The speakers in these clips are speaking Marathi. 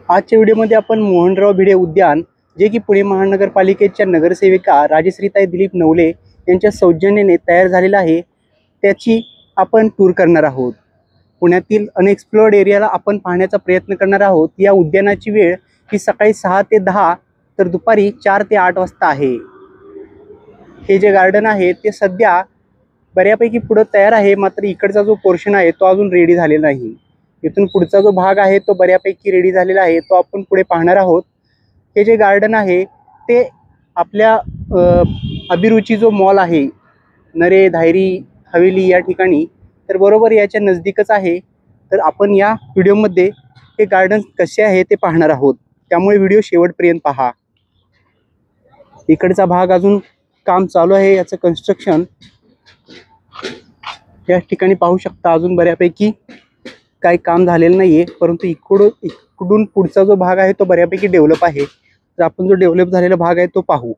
आजच्या व्हिडिओमध्ये आपण मोहनराव भिडे उद्यान, जे की पुणे महानगरपालिकेच्या नगरसेविका राजश्रीताई दिलीप नवले यांच्या सौजन्याने तयार झालेला आहे, त्याची आपण टूर करणार आहोत। पुण्यातील अनएक्सप्लोर्ड एरियाला आपण पाहण्याचा प्रयत्न करणार आहोत। या उद्यानाची वेळ ही सकाळी 6 ते 10 तर दुपारी 4 ते 8 वाजता आहे। हे जे गार्डन आहे ते सध्या बऱ्यापैकी पुढे तयार आहे, मात्र इकडचा जो पोर्शन आहे तो अजून रेडी झालेला नाही। इथून पुढचा जो भाग आहे तो बऱ्यापैकी रेडी झालेला आहे, तो आपण पुढे पाहणार आहोत। हे जे गार्डन आहे ते आपल्या अभिरुची जो मॉल आहे नरे धायरी हवेली या ठिकाणी, तर बरोबर याच्या नजदीकच आहे। तर आपण या व्हिडिओमध्ये हे गार्डन कसे आहे ते पाहणार आहोत, त्यामुळे व्हिडिओ शेवटपर्यंत पहा। इकडचा भाग अजून काम चालू आहे, याचं कन्स्ट्रक्शन या ठिकाणी पाहू शकता। अजून बऱ्यापैकी काही काम झालेलं नाहीये, परंतु इकडून पुढचा जो भाग आहे तो बऱ्यापैकी डेव्हलप आहे। तर आपण जो डेव्हलप झालेला भाग आहे तो पाहू।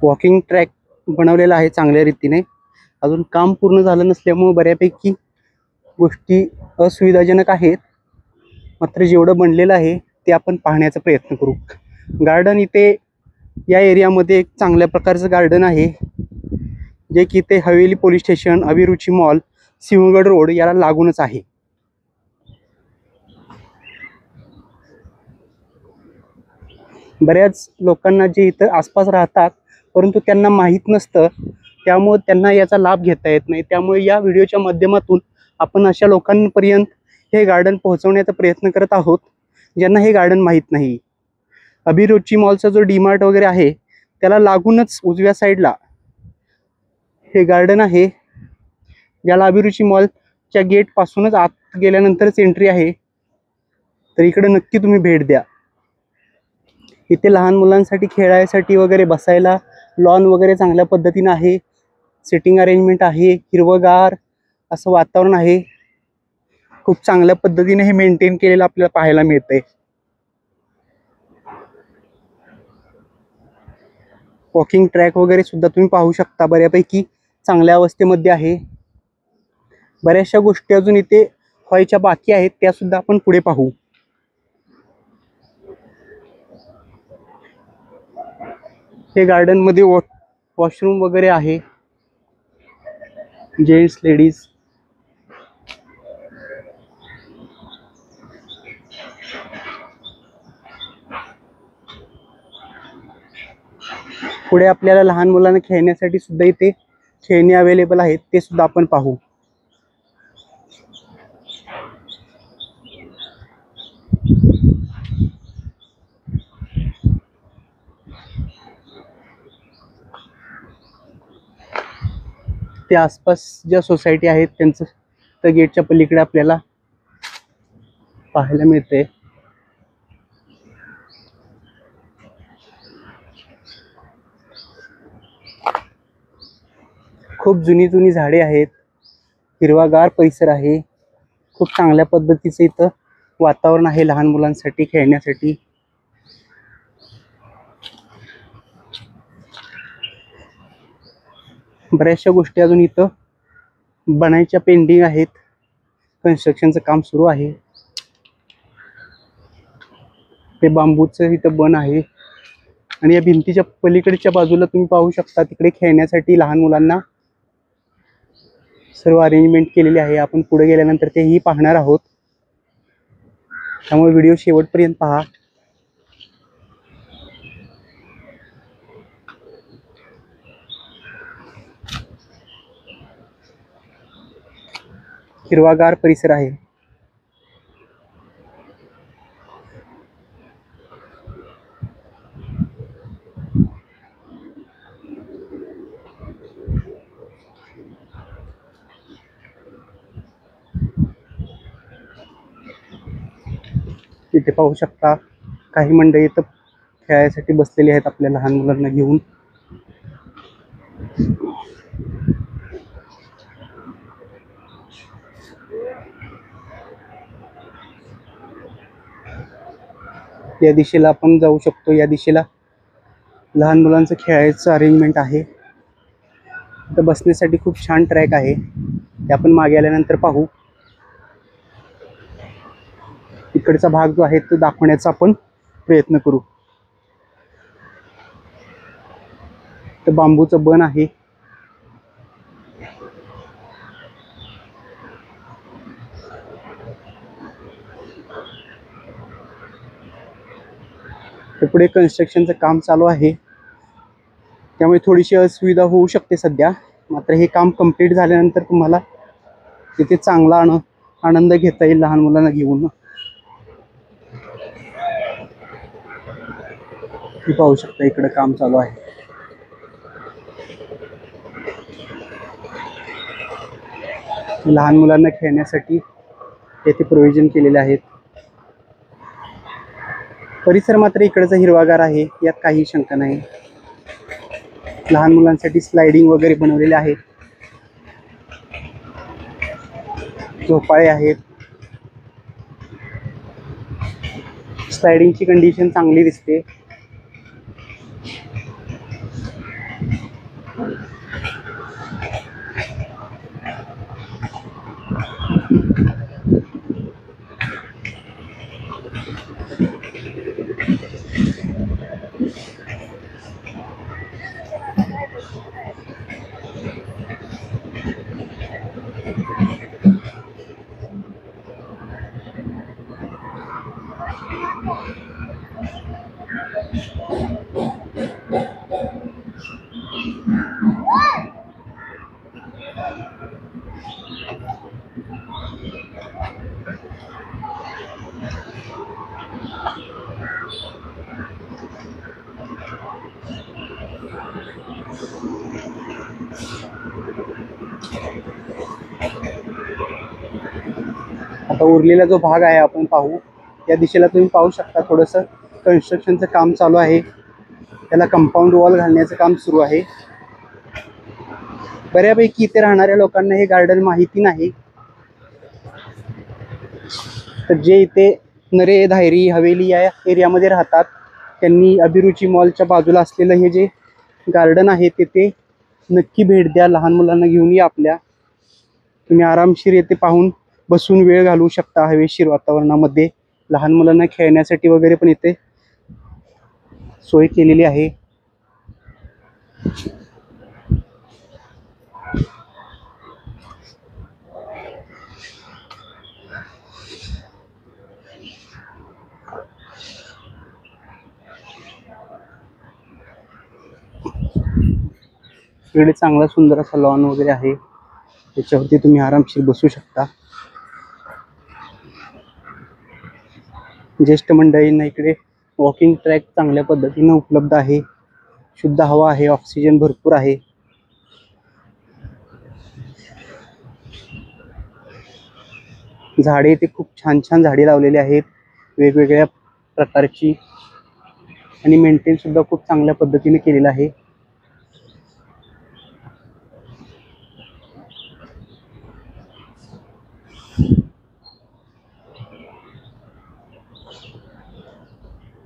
वॉकिंग ट्रॅक बनवलेला आहे चांगल्या रीतीने। अजून काम पूर्ण झालं नसल्यामुळे बऱ्यापैकी गोष्टी असुविधाजनक आहेत, मात्र जेवढं बनलेलं आहे ते आपण पाहण्याचा प्रयत्न करू। गार्डन इथे या एरियामध्ये एक चांगल्या प्रकारचं गार्डन आहे, जे की ते हवेली पोलीस स्टेशन, अभिरुची मॉल, सिंहगड रोड याला लागूनच आहे। बऱ्याच लोकांना जे इथं आसपास राहतात परंतु त्यांना माहीत नसतं, त्यामुळे त्यांना याचा लाभ घेता येत नाही। त्यामुळे या व्हिडिओच्या माध्यमातून आपण अशा लोकांपर्यंत हे गार्डन पोहोचवण्याचा प्रयत्न करत आहोत ज्यांना हे गार्डन माहीत नाही। अभिरुची मॉलचा जो डीमार्ट वगैरे आहे त्याला लागूनच उजव्या साईडला हे गार्डन आहे, ज्याला अभिरुची मॉलच्या गेट पासूनच आत गेल्यानंतरच एंट्री आहे। तर इकडे नक्की तुम्ही भेट द्या। इथे लहान मुलांसाठी खेळायसाठी वगैरे बसायला लॉन वगैरे चांगल्या पद्धतीने आहे, सिटिंग अरेंजमेंट आहे, हिरवगार असं वातावरण आहे। खूप चांगल्या पद्धतीने हे मेंटेन केलेलं आपल्याला पाहायला मिळतंय। वॉकिंग ट्रॅक वगैरे सुद्धा तुम्ही पाहू शकता, बऱ्यापैकी चांगल्या अवस्थेमध्ये आहे। बऱ्याचशा गोष्टी अजून इथे व्हायच्या बाकी आहेत, त्या सुद्धा आपण पुढे पाहू। हे गार्डन मध्ये वॉशरूम वगैरे आहे, जेंट्स लेडीज। पुढे आपल्याला लहान मुलांना खेळण्यासाठी सुद्धा इथे खेळणी अवेलेबल आहेत, ते सुद्धा आपण पाहू। त्या आसपास ज्या सोसायटी आहेत त्यांचं त्या गेटच्या पलीकडे आपल्याला पाहायला मिळते। खूप जुनी झाडे आहेत, हिरवागार परिसर आहे, खूप चांगल्या पद्धतीचं इथं वातावरण आहे लहान मुलांसाठी खेळण्यासाठी। बऱ्याचशा गोष्टी अजून इथं बनायच्या पेंडिंग आहेत, कन्स्ट्रक्शनचं काम सुरू आहे। ते बांबूचं इथं बन आहे आणि या भिंतीच्या पलीकडच्या बाजूला तुम्ही पाहू शकता, तिकडे खेळण्यासाठी लहान मुलांना सर्व अरेंजमेंट केलेली आहे। आपण पुढे गेल्यानंतर तेही पाहणार आहोत, त्यामुळे व्हिडिओ शेवटपर्यंत पहा। हिरवागार परिसर आहे। इथे पाहू शकता काही मंडळी इथं खेळायसाठी बसलेली आहेत आपल्या लहान मुलांना घेऊन। या दिशेला आपण जाऊ शकतो. या दिशेला लहान मुलांचं खेळायचं अरेंजमेंट आहे. तर बसण्यासाठी खूप छान ट्रॅक आहे, ते आपण मागे आल्यानंतर पाहू. इकडचा भाग जो आहे तो दाखवण्याचा आपण प्रयत्न करू. तर बांबूचं बन आहे. तर पुढे कन्स्ट्रक्शनचं काम चालू आहे, त्यामुळे थोडीशी असुविधा होऊ शकते सध्या. मात्र हे काम कंप्लीट झाल्यानंतर तुम्हाला तिथे चांगला आनंद घेता येईल लहान मुलांना घेऊन. पाहू शकता इकडे काम चालू आहे. लहान मुलांना खेळण्यासाठी येथे प्रोव्हिजन केलेले आहेत. परिसर मात्र इकडचा हिरवागार आहे, यात काही शंका नाही. लहान मुलांसाठी स्लायडिंग वगैरे बनवलेले आहेत, झोपाळे आहेत. स्लायडिंगची कंडिशन चांगली दिसते. आता उरलेला जो भाग आहे आपण पाहू. या दिशेला तुम्ही पाहू शकता थोडंसं कन्स्ट्रक्शनचं काम चालू आहे. त्याला कंपाऊंड वॉल घालण्याचं काम सुरू आहे. बऱ्यापैकी इथे राहणाऱ्या लोकांना हे गार्डन माहिती नाही. तर जे इथे नरे, धायरी, हवेली या एरियामध्ये राहतात त्यांनी अभिरुची मॉलच्या बाजूला असलेलं हे जे गार्डन आहे तिथे नक्की भेट द्या. लहान मुलांना घेऊन या आपल्या. तुम्ही आरामशीर येथे पाहून बसून वेळ घालवू शकता हवेशीर वातावरणामध्ये. लहान मुलांना खेळण्यासाठी वगैरे पण इथे सोय केलेली आहे. इकडे चांगला सुंदर असा लॉन वगैरे आहे, त्याच्यावरती तुम्ही आरामशीर बसू शकता. ज्येष्ठ मंडळींना इकडे वॉकिंग ट्रॅक चांगल्या पद्धतीने उपलब्ध आहे. शुद्ध हवा आहे, ऑक्सिजन भरपूर आहे. झाडे इथे खूप छान छान झाडे लावलेली आहेत वेगवेगळ्या प्रकारची, आणि मेंटेन सुद्धा खूप चांगल्या पद्धतीने केलेलं आहे.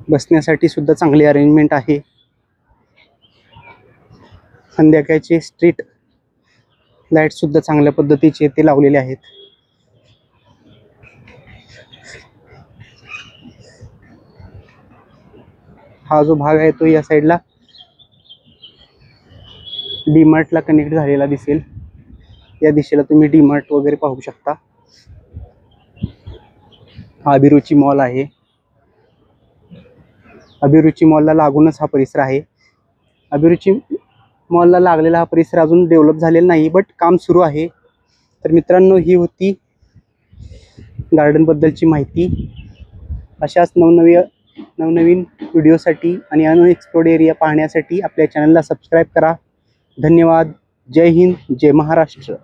बसण्यासाठी सुद्धा चांगली अरेंजमेंट आहे. संध्याकाळचे स्ट्रीट लाईट सुद्धा चांगल्या पद्धतीचे ते लावलेले आहेत. हा जो भाग आहे तो या साईडला डीमार्टला कनेक्ट झालेला दिसेल. या दिशेला तुम्ही डीमार्ट वगैरे पाहू शकता. हा अभिरुची मॉल आहे. अभिरुची मॉलला लागूनच हा परिसर आहे. अभिरुची मॉलला लागलेला हा परिसर अजून डेव्हलप झालेला नाही, बट काम सुरू आहे. तर मित्रांनो, ही होती गार्डन बद्दलची माहिती. अशाच नवनवीन व्हिडिओसाठी आणि अनएक्सप्लोर्ड एरिया पाहण्यासाठी आपल्या चॅनलला सबस्क्राईब करा. धन्यवाद. जय हिंद, जय महाराष्ट्र.